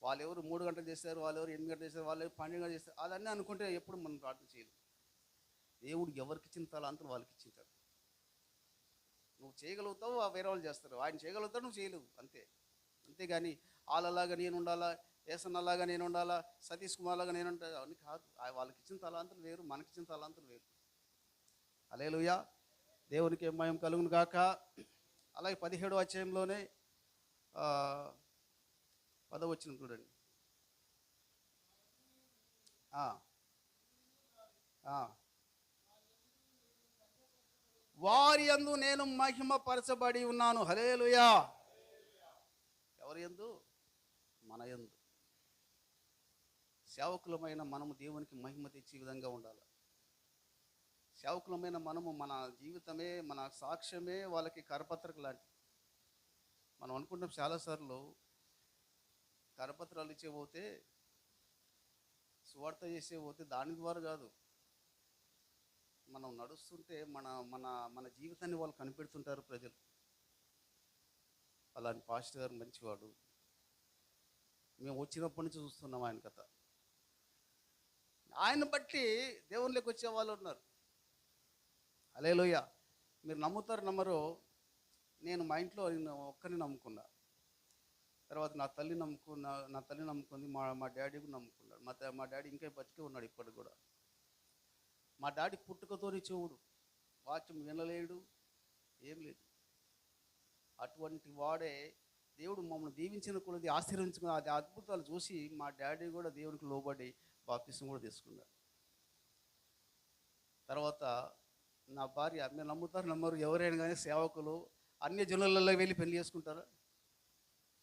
వాళ్ళు ఎవరు 3 గంటలు చేస్తారు, వాళ్ళు ఎవరు 8 గంటలు చేస్తారు, వాళ్ళు ఎవరు 12 గంటలు చేస్తారు, అదన్నీ అనుకుంటే ఎప్పుడు మనం ప్రార్థన చేయలేం. దేవుడు ఎవరికి ఇచ్చిన తలాంతులు వాళ్ళకి ఇచ్చింటాడు. నువ్వు చేయగలుగుతావు, వేరే వాళ్ళు చేస్తారు. ఆయన చేయగలుగుతావు, నువ్వు చేయలేవు, అంతేగాని వాళ్ళలాగా నేను ఉండాలా, ఏసన్నలాగా నేను ఉండాలా, సతీష్ కుమార్ లాగా నేను ఉంటా, అవన్నీ కాదు. వాళ్ళకి ఇచ్చిన తలాంతులు వేరు, మనకిచ్చిన తలాంతులు వేరు. హల్లెలూయా. దేవునికి మహిమ కలుగును గాక. అలాగే 17వ అధ్యాయంలోనే 10వ వచనం చూడండి. వారి యందు నేను మహిమపరచబడి ఉన్నాను. హల్లెలూయా. ఎవరి యందు? మన యందు. సేవకులమైన మనము దేవునికి మహిమ తెచ్చే విధంగా ఉండాలి. సేవకులమైన మనము మన జీవితమే, మన సాక్ష్యమే వాళ్ళకి కరపత్రిక లాంటి. మనం అనుకుంటాం చాలాసార్లు, కరపత్రాలు ఇచ్చేపోతే, సువార్త చేసేపోతే దాని ద్వారా కాదు, మనం నడుస్తుంటే మన మన మన జీవితాన్ని వాళ్ళు కనిపెడుతుంటారు ప్రజలు. అలాంటి పాస్టర్ గారు మంచివాడు, మేము వచ్చినప్పటి నుంచి చూస్తున్నాం ఆయన కథ. ఆయన బట్టి దేవుళ్ళకి వచ్చే వాళ్ళు ఉన్నారు. హల్లెలూయా. మీరు నమ్ముతారు నమ్మరో, నేను మా ఇంట్లో ఒక్కరిని నమ్ముకున్నా, తర్వాత నా తల్లి నమ్ముకుంది, మా డాడీ కూడా నమ్ముకున్నాడు. మా డాడీ ఇంకా బతికే ఉన్నాడు ఇప్పటికి కూడా. మా డాడీ పుట్టుకతోని చెవుడు, వాక్యం వినలేడు, ఏం లేదు. అటువంటి వాడే దేవుడు మమ్మల్ని దీవించిన కొలది ఆశీర్వించుకున్న అది అద్భుతాలు చూసి మా డాడీ కూడా దేవునికి లోబడి బాప్తిసం కూడా తీసుకున్నాడు. తర్వాత నా భార్య, మీరు నమ్ముతారు నమ్మరు, ఎవరైనా కానీ సేవకులు అన్య జనులలో వెళ్ళి పెళ్లి చేసుకుంటారా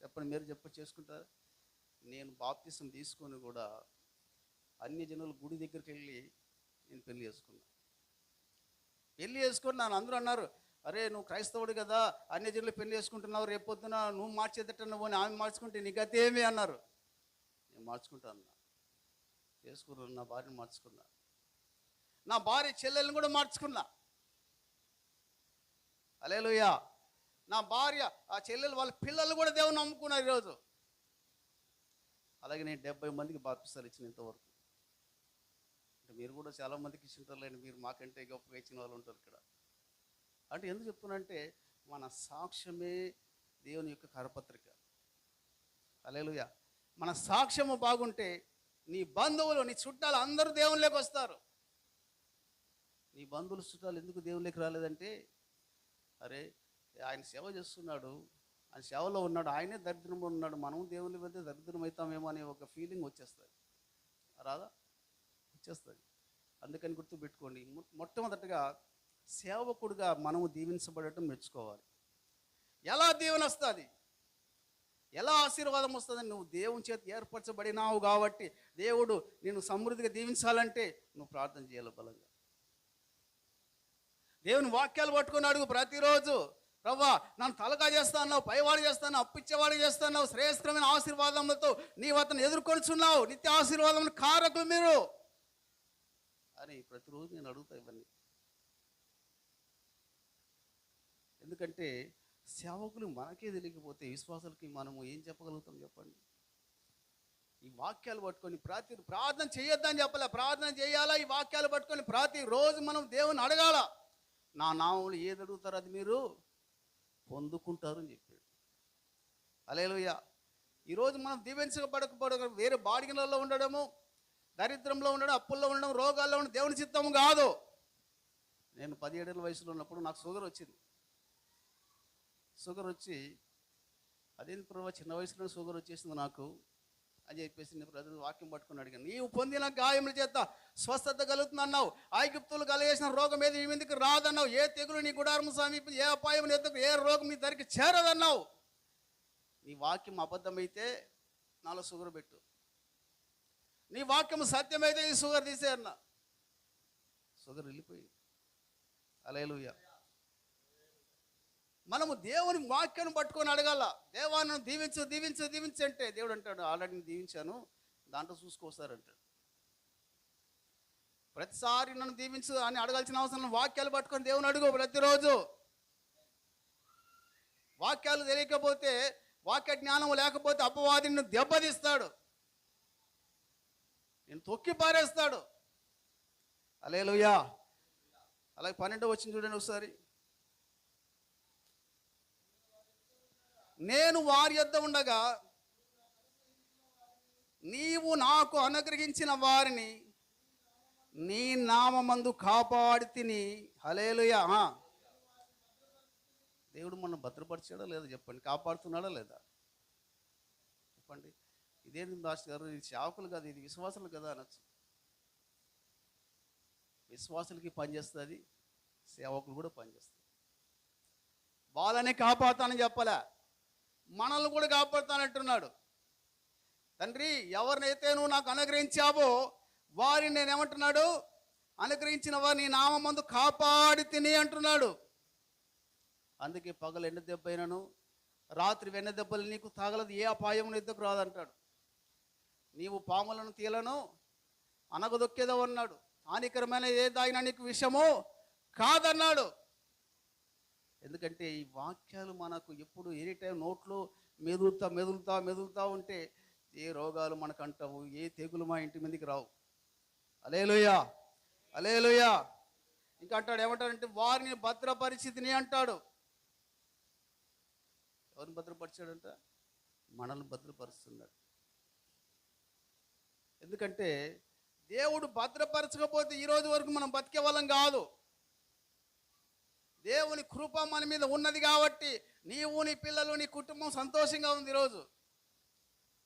చెప్పండి? మీరు చేసుకుంటారా? నేను బాప్తిసం తీసుకొని కూడా అన్య జనుల గుడి దగ్గరికి వెళ్ళి నేను పెళ్లి చేసుకుని నన్ను అందరూ అన్నారు, అరే నువ్వు క్రైస్తవుడు కదా, అన్య జనులు పెళ్లి చేసుకుంటున్నావు, రేపొద్దున నువ్వు మార్చేదట, నువ్వు ఆమె మార్చుకుంటే నీ గతి ఏమి అన్నారు. నేను మార్చుకుంటా అన్నా, చేసుకున్నాను. నా భార్యను మార్చుకున్నా, నా భార్య చెల్లెల్ని కూడా మార్చుకున్నా. హల్లెలూయా. నా భార్య, ఆ చెల్లెలు, వాళ్ళ పిల్లలు కూడా దేవుని నమ్ముకున్నారు ఈరోజు. అలాగే నేను 70 మందికి బాప్తిసాలు ఇచ్చిన ఇంతవరకు. అంటే మీరు కూడా చాలామందికి ఇచ్చింటారులేండి, మీరు మాకంటే గొప్పగా ఇచ్చిన వాళ్ళు ఉంటారు ఇక్కడ. అంటే ఎందుకు చెప్తున్నానంటే, మన సాక్ష్యమే దేవుని యొక్క కరపత్రిక. హల్లెలూయా. మన సాక్ష్యము బాగుంటే నీ బంధువులు, నీ చుట్టాలు అందరూ దేవునిలోకి వస్తారు. నీ బంధువులు చుట్టాలు ఎందుకు దేవునిలోకి రాలేదంటే, అరే ఆయన సేవ చేస్తున్నాడు, ఆయన సేవలో ఉన్నాడు, ఆయనే దరిద్రంలో ఉన్నాడు, మనం దేవుని వద్ద దరిద్రం అవుతామేమో అనే ఒక ఫీలింగ్ వచ్చేస్తుంది. రాదా? వచ్చేస్తుంది. అందుకని గుర్తుపెట్టుకోండి, మొట్టమొదటిగా సేవకుడుగా మనము దీవించబడటం మెచ్చుకోవాలి. ఎలా దీవెన వస్తుంది, ఎలా ఆశీర్వాదం వస్తుంది? నువ్వు దేవుని చేత ఏర్పరచబడినావు కాబట్టి దేవుడు నేను సమృద్ధిగా దీవించాలంటే నువ్వు ప్రార్థన చేయాలి బలంగా. దేవుని వాక్యాలు పట్టుకొని అడుగు ప్రతిరోజు, ప్రవ్వా నన్ను తలగా చేస్తాను, పైవాడు చేస్తాను, అప్పిచ్చేవాడు చేస్తున్నావు, శ్రేయస్కరమైన ఆశీర్వాదములతో నీవు అతను ఎదుర్కొనిచున్నావు, నిత్య ఆశీర్వాదములు కారకులు మీరు అని ప్రతిరోజు నేను అడుగుతా ఇవన్నీ. ఎందుకంటే సేవకులు మనకే తెలియకపోతే విశ్వాసాలకి మనము ఏం చెప్పగలుగుతాం చెప్పండి? ఈ వాక్యాలు పట్టుకొని ప్రార్థన చేయొద్దని చెప్పలే, ప్రార్థన చేయాలా. ఈ వాక్యాలు పట్టుకొని ప్రతిరోజు మనం దేవుని అడగాల. నా నామములు ఏది అడుగుతారో అది మీరు పొందుకుంటారు అని చెప్పాడు. హల్లెలూయా. ఈరోజు మనం దీవించబడకపోవడం, వేరే బాడిగలలో ఉండడము, దరిద్రంలో ఉండడం, అప్పుల్లో ఉండడం, రోగాల్లో ఉండడం దేవుని చిత్తము కాదు. నేను 17 ఏళ్ళ వయసులో ఉన్నప్పుడు నాకు షుగర్ వచ్చింది. షుగర్ వచ్చి, అదేంటి ప్రభు చిన్న వయసులో షుగర్ వచ్చేసింది నాకు అని చెప్పేసి నేను ప్రజలు వాక్యం పట్టుకుని అడిగాను. నీవు పొందిన గాయముల చేత స్వస్థత కలుగుతుంది అన్నావు. ఐగుప్తులు కలగేసిన రోగం ఏది నీ మీదకి రాదన్నావు. ఏ తెగులు నీ గుడారం సమీపం, ఏ అపాయం ఎత్తుకు, ఏ రోగం నీ దగ్గరికి చేరదన్నావు. నీ వాక్యం అబద్ధమైతే నాలో షుగర్ పెట్టు, నీ వాక్యం సత్యమైతే ఈ షుగర్ తీసే అన్నా. షుగర్ వెళ్ళిపోయింది. హల్లెలూయా. మనము దేవుని వాక్యాన్ని పట్టుకొని అడగాల. దేవాన్ని దీవించు దీవించు దీవించు అంటే దేవుడు అంటాడు, ఆల్రెడీ నేను దీవించాను, దాంట్లో చూసుకోసారంటాడు. ప్రతిసారి నన్ను దీవించు అని అడగాల్సిన అవసరం. వాక్యాలు పట్టుకొని దేవుని అడుగు ప్రతిరోజు. వాక్యాలు తెలియకపోతే, వాక్య జ్ఞానం లేకపోతే అపవాది నిన్ను దెబ్బతీస్తాడు, నేను తొక్కి పారేస్తాడు. హల్లెలూయా. అలాగే 12 వచ్చింది చూడండి ఒకసారి. నేను వారి యొద్ద ఉండగా నీవు నాకు అనుగ్రహించిన వారిని నీ నామమందు కాపాడి తిని. హల్లెలూయా. దేవుడు మనం భద్రపరిచాడా లేదా చెప్పండి, కాపాడుతున్నాడా లేదా చెప్పండి. ఇదేంటి మాస్టర్ గారు, ఇది సేవకులు కదా, ఇది విశ్వాసులు కదా అనొచ్చు. విశ్వాసులకి పనిచేస్తుంది, సేవకులు కూడా పనిచేస్తుంది. వాళ్ళని కాపాడుతానని చెప్పలే, మనల్ని కూడా కాపాడుతానంటున్నాడు. తండ్రి, ఎవరినైతే నువ్వు నాకు అనుగ్రహించావో వారిని నేనేమంటున్నాడు, అనుగ్రహించిన వారిని నీ నామమందు కాపాడి తిని అంటున్నాడు. అందుకే పగలు ఎండ దెబ్బ అయినను, రాత్రి వెన్న దెబ్బలు నీకు తగలదు, ఏ అపాయం ఎద్దుకు రాదంటాడు. నీవు పాములను తీలను అనగదొక్కేదో అన్నాడు. హానికరమైన ఏ దాగినా నీకు విషము కాదన్నాడు. ఎందుకంటే ఈ వాక్యాలు మనకు ఎప్పుడు ఎనీ టైం నోట్లో మెదులుతా మెదులుతా మెదులుతా ఉంటే ఏ రోగాలు మనకు అంటావు, ఏ తెగులు మా ఇంటి మీదకి రావు. హల్లెలూయా. హల్లెలూయా. ఇంకా అంటాడు, ఏమంటాడంటే వారిని భద్రపరిచితిని అంటాడు. ఎవరిని భద్రపరిచాడంట? మనల్ని భద్రపరుస్తున్నాడు. ఎందుకంటే దేవుడు భద్రపరచకపోతే ఈరోజు వరకు మనం బతికే వాళ్ళం కాదు. దేవుని కృప మన మీద ఉన్నది కాబట్టి నీవు, నీ పిల్లలు, నీ కుటుంబం సంతోషంగా ఉంది ఈరోజు.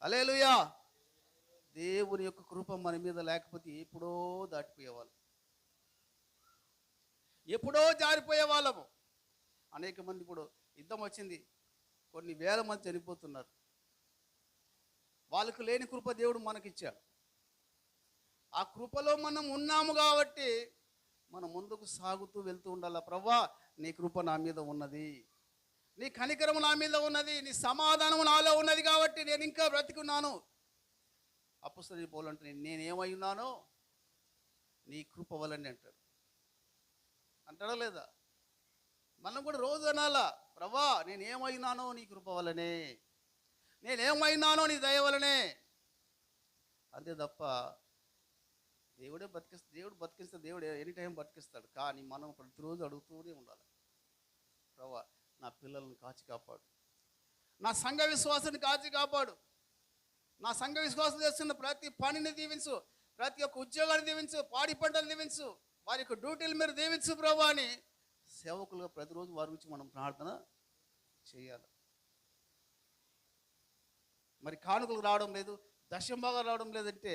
హల్లెలూయా. దేవుని యొక్క కృప మన మీద లేకపోతే ఎప్పుడో దాటిపోయేవాళ్ళం, ఎప్పుడో జారిపోయే వాళ్ళము. అనేక మంది, ఇప్పుడు యుద్ధం వచ్చింది, కొన్ని వేల మంది చనిపోతున్నారు. వాళ్ళకు లేని కృప దేవుడు మనకిచ్చాడు. ఆ కృపలో మనం ఉన్నాము కాబట్టి మనం ముందుకు సాగుతూ వెళ్తూ ఉండాలి. ప్రభువా, నీ కృప నా మీద ఉన్నది, నీ కనికరము నా మీద ఉన్నది, నీ సమాధానము నాలో ఉన్నది కాబట్టి నేను ఇంకా బ్రతికున్నాను. అపొస్తలుడైన పౌలు అంటే నేనేమై ఉన్నానో నీ కృప వలనే అంటాడు. అంటాడా లేదా? మనం కూడా రోజు అనాలా, ప్రభువా నేనేమైనానో నీ కృప వలనే, నేనేమైనానో నీ దయ వలనే. అంతే తప్ప దేవుడు బతికిస్తే దేవుడు ఎనీ టైం బతికిస్తాడు. కానీ మనం ప్రతిరోజు అడుగుతూనే ఉండాలి, ప్రభువా నా పిల్లల్ని కాచి కాపాడు, నా సంఘ విశ్వాసాన్ని కాచి కాపాడు, నా సంఘ విశ్వాసం చేస్తున్న ప్రతి పనిని దీవించు, ప్రతి ఒక్క ఉద్యోగాన్ని దీవించు, పాడి పంటలు దీవించు, వారి యొక్క డ్యూటీలు మీరు దీవించు ప్రభువా అని సేవకులుగా ప్రతిరోజు వారి గురించి మనం ప్రార్థన చేయాలి. మరి కానుకలు రావడం లేదు, దశంభాగాలు రావడం లేదంటే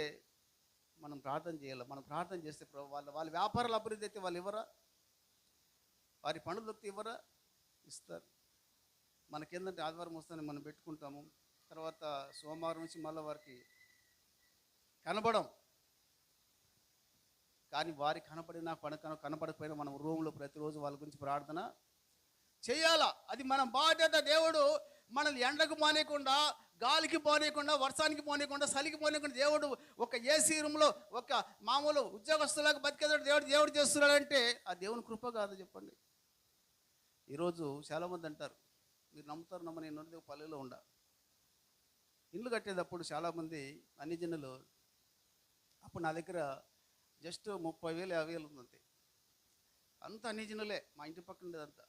మనం ప్రార్థన చేయాలి. మనం ప్రార్థన చేస్తే వాళ్ళ వ్యాపారాలు అభివృద్ధి అయితే వాళ్ళు ఇవ్వరా? వారి పనులు ఇవ్వరా? ఇస్తారు. మనకేందంటే ఆదివారం వస్తానే మనం పెట్టుకుంటాము, తర్వాత సోమవారం నుంచి మళ్ళీ వారికి కనపడం. కానీ వారికి కనపడినా కనపడకపోయినా మనం రూమ్లో ప్రతిరోజు వాళ్ళ గురించి ప్రార్థన చేయాలా. అది మన బాధ్యత. దేవుడు మనల్ని ఎండకు పోనీయకుండా, గాలికి పోనీయకుండా, వర్షానికి పోనీయకుండా, చలికి పోనీయకుండా దేవుడు ఒక ఏసీ రూమ్లో ఒక మామూలు ఉద్యోగస్తులకు బతికేదాడు దేవుడు చేస్తున్నాడంటే ఆ దేవుని కృప కాదు చెప్పండి. ఈరోజు చాలామంది అంటారు, మీరు నమ్ముతారు నమ్మని, నేను పల్లెలో ఉండా, ఇల్లు కట్టేటప్పుడు చాలామంది అన్ని జనులు అప్పుడు నా దగ్గర జస్ట్ 30,000 50,000 ఉంది అంతే. అంత అన్ని జనులే మా ఇంటి పక్కన ఉండేదంతా.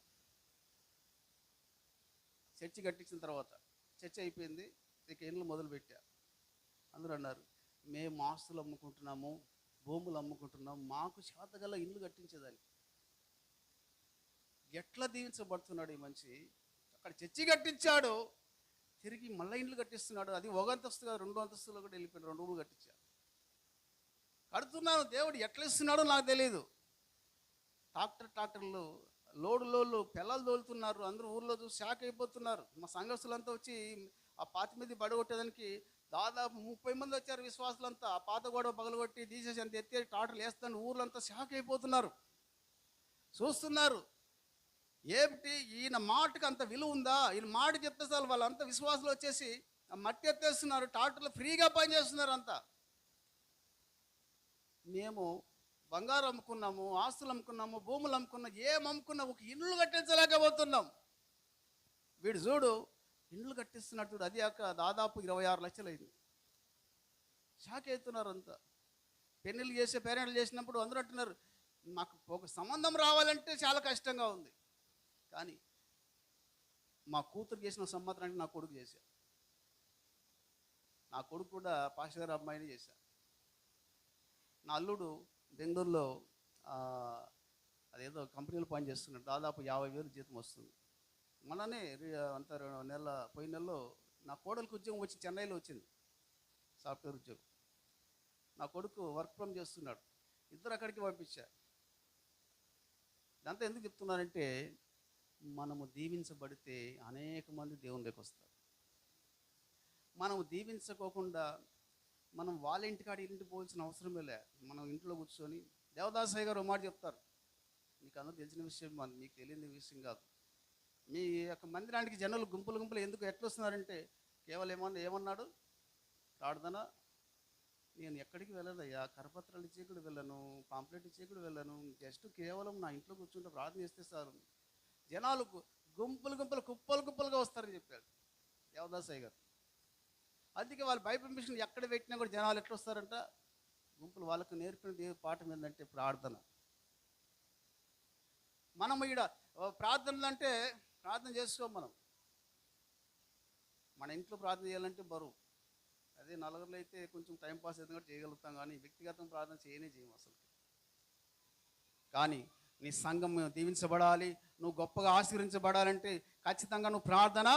చర్చి కట్టించిన తర్వాత చర్చి అయిపోయింది, ఇక ఇండ్లు మొదలుపెట్టా. అందరూ అన్నారు, మేము ఆస్తులు అమ్ముకుంటున్నాము, భూములు అమ్ముకుంటున్నాము, మాకు చేతగల ఇల్లు కట్టించేదానికి. ఎట్లా దీవించబడుతున్నాడు ఈ మనిషి. అక్కడ చర్చి కట్టించాడు, తిరిగి మళ్ళీ ఇండ్లు కట్టిస్తున్నాడు. అది ఒక అంతస్తు కాదు, 2 అంతస్తులో కూడా వెళ్ళిపోయాడు. 2 రూములు కట్టించాడు. కడుతున్నాను, దేవుడు ఎట్లా ఇస్తున్నాడో నాకు తెలియదు. ట్రాక్టర్లు లోడ్లు పిల్లలు తోలుతున్నారు. అందరూ ఊర్లో చూసి షాక్ అయిపోతున్నారు. మా సంఘస్థులంతా వచ్చి ఆ పాతి మీద పడగొట్టేదానికి దాదాపు 30 మంది వచ్చారు విశ్వాసులంతా. ఆ పాత గొడవ పగలగొట్టి తీసేసి అంత ఎత్తే ట్రాక్టర్లు వేస్తాను. ఊర్లంతా షాక్ అయిపోతున్నారు, చూస్తున్నారు. ఏమిటి ఈయన మాటకు అంత విలువ ఉందా? ఈయన మాట చెప్తే చాలు వాళ్ళంతా విశ్వాసులు వచ్చేసి ఆ మట్టి ఎత్తేస్తున్నారు, ట్రాక్టర్లు ఫ్రీగా పనిచేస్తున్నారు అంతా. మేము బంగారం అమ్ముకున్నాము, ఆస్తులు అమ్ముకున్నాము, భూములు అమ్ముకున్నాము, ఏం అమ్ముకున్నాము, ఒక ఇల్లు కట్టించలేకపోతున్నాం. వీడు చూడు ఇల్లు కట్టిస్తున్నట్టు. అది కాక దాదాపు 26 లక్షలు అయింది. షాక్ అవుతున్నారు అంతా. పేరెంట్లు చేసినప్పుడు అందరూ అంటున్నారు, మాకు ఒక సంబంధం రావాలంటే చాలా కష్టంగా ఉంది. కానీ మా కూతురు చేసిన సంబంధం నా కొడుకు చేశా. నా కొడుకు కూడా పాస్టర్ గారి అమ్మాయిని చేశా. నా అల్లుడు బెంగళూరులో అదేదో కంపెనీలో పనిచేస్తున్నాడు. దాదాపు 50,000 జీతం వస్తుంది. మననే అంత పోయిన నెలలో నా కోడలికి ఉద్యోగం వచ్చి చెన్నైలో వచ్చింది, సాఫ్ట్వేర్ ఉద్యోగం. నా కొడుకు వర్క్ ఫ్రమ్ చేస్తున్నాడు. ఇద్దరు అక్కడికి పంపించా. ఇదంతా ఎందుకు చెప్తున్నానంటే, మనము దీవించబడితే అనేక మంది దేవుని దగ్గరికి వస్తారు. మనము దీవించుకోకుండా మనం వాళ్ళ ఇంటికాడ ఇంటికి పోవాల్సిన అవసరమే లే. మనం ఇంట్లో కూర్చొని దేవదాసయ్య గారు మాట చెప్తారు, మీకు అందరూ తెలిసిన విషయం, మీకు తెలియని విషయం కాదు. మీ యొక్క మందిరానికి జనులు గుంపులు ఎందుకు ఎట్లా వస్తున్నారంటే, కేవలం ఏమన్నాడు, ప్రార్థన. నేను ఎక్కడికి వెళ్ళదయ్యా, కరపత్రాలు ఇచ్చే కూడా వెళ్ళను, పాంప్లెట్ ఇచ్చే కూడా వెళ్ళను, జస్ట్ కేవలం నా ఇంట్లో కూర్చుంటే ప్రార్థన చేస్తే సార్ జనాలు కుప్పలుగా వస్తారని చెప్పాడు దేవదాసయ్య గారు. అందుకే వాళ్ళు బైబిల్ మిషన్ ఎక్కడ పెట్టినా కూడా జనాలు ఎట్లా వస్తారంట, గుంపులు. వాళ్ళకు నేర్పిన పాఠం ఏంటంటే ప్రార్థన. మనం ఇక్కడ ప్రార్థనలు అంటే ప్రార్థన చేసుకోం. మన ఇంట్లో ప్రార్థన చేయాలంటే బరువు. అదే నలుగురిలో అయితే కొంచెం టైంపాస్ అయితే కూడా చేయగలుగుతాం, కానీ వ్యక్తిగతం ప్రార్థన చేయము అసలు. కానీ నీ సంఘం దీవించబడాలి, నువ్వు గొప్పగా ఆశీర్వించబడాలంటే ఖచ్చితంగా నువ్వు ప్రార్థన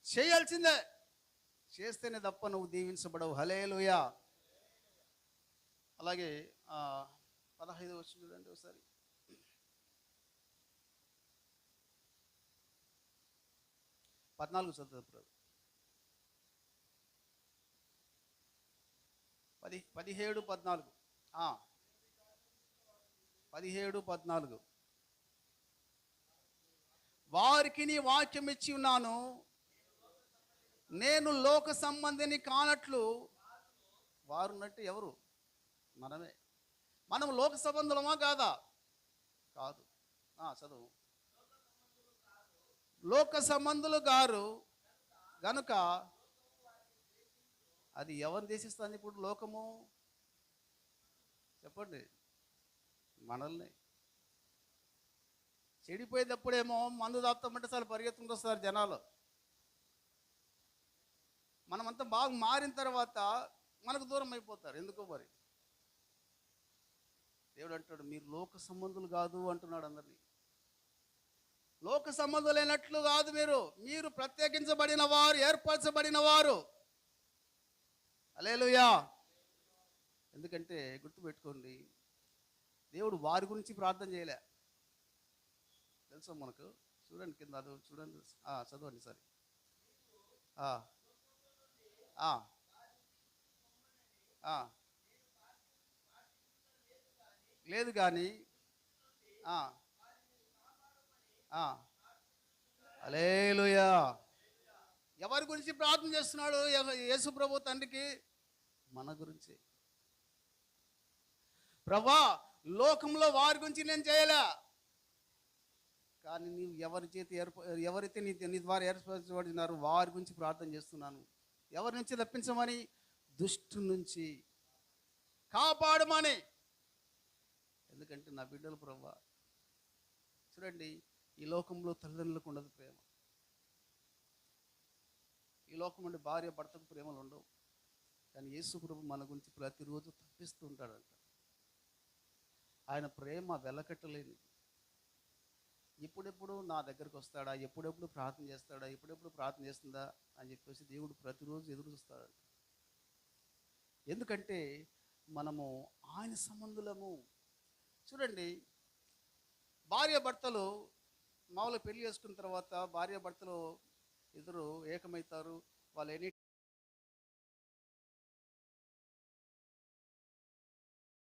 చేయాల్సిందే. చేస్తేనే తప్ప నువ్వు దీవించబడవు. హల్లెలూయా. అలాగే 15 వచ్చింది చూడండి ఒకసారి. 14 చదువు. 17, 14. 17, 14. వారికి నీ వాక్యం ఇచ్చి ఉన్నాను, నేను లోక సంబంధిని కానట్లు. వారు ఉన్నట్టు ఎవరు? మనమే. మనం లోక సంబంధులమా కాదా? కాదు. చదువు. లోక సంబంధులు గారు గనుక అది ఎవరిని దేశిస్తుంది ఇప్పుడు లోకము? చెప్పండి, మనల్ని. చెడిపోయేటప్పుడేమో మందు దాపుతామంటే చాలా పరిగెత్తుకుంటూ వస్తారు జనాలు. మనమంతా బాగా మారిన తర్వాత మనకు దూరం అయిపోతారు. ఎందుకో మరి. దేవుడు అంటాడు, మీరు లోక సంబంధులు కాదు అంటున్నాడు అందరినీ. లోక సంబంధులైనట్లు కాదు మీరు ప్రత్యేకించబడిన వారు, ఏర్పరచబడిన వారు. హల్లెలూయా. ఎందుకంటే గుర్తుపెట్టుకోండి, దేవుడు వారి గురించి ప్రార్థన చేయలే. తెలుసా మనకు? చూడండి కింద, అది చూడండి, చదవండి సరే. లేదు కానీ హల్లెలూయా. ఎవరి గురించి ప్రార్థన చేస్తున్నాడు యేసు ప్రభు తండ్రికి? మన గురించి. ప్రభా, లోకంలో వారి గురించి నేను చేయలే, కానీ నీవు ఎవరైతే నీ ద్వారా ఏర్పరచబడినారో వారి గురించి ప్రార్థన చేస్తున్నాను. ఎవరి నుంచి తప్పించమని? దుష్టు నుంచి కాపాడమని. ఎందుకంటే నా బిడ్డలు ప్రభువా, చూడండి, ఈ లోకంలో తల్లిదండ్రులకు ఉండదు ప్రేమ. ఈ లోకం నుండి భార్య భర్తకు ప్రేమలు ఉండవు. కానీ యేసు ప్రభు మన గురించి ప్రతిరోజు తప్పిస్తూ ఉంటాడంట. ఆయన ప్రేమ వెలకట్టలేనిది. ఎప్పుడెప్పుడు నా దగ్గరకు వస్తాడా, ఎప్పుడెప్పుడు ప్రార్థన చేస్తాడా, ఎప్పుడెప్పుడు ప్రార్థన చేస్తుందా అని చెప్పేసి దేవుడు ప్రతిరోజు ఎదురు చూస్తాడంట. ఎందుకంటే మనము ఆయన సంబంధులము. చూడండి, భార్య భర్తలు మామూలుగా పెళ్లి చేసుకున్న తర్వాత భార్య భర్తలు ఇద్దరు ఏకమవుతారు. వాళ్ళు ఎనీ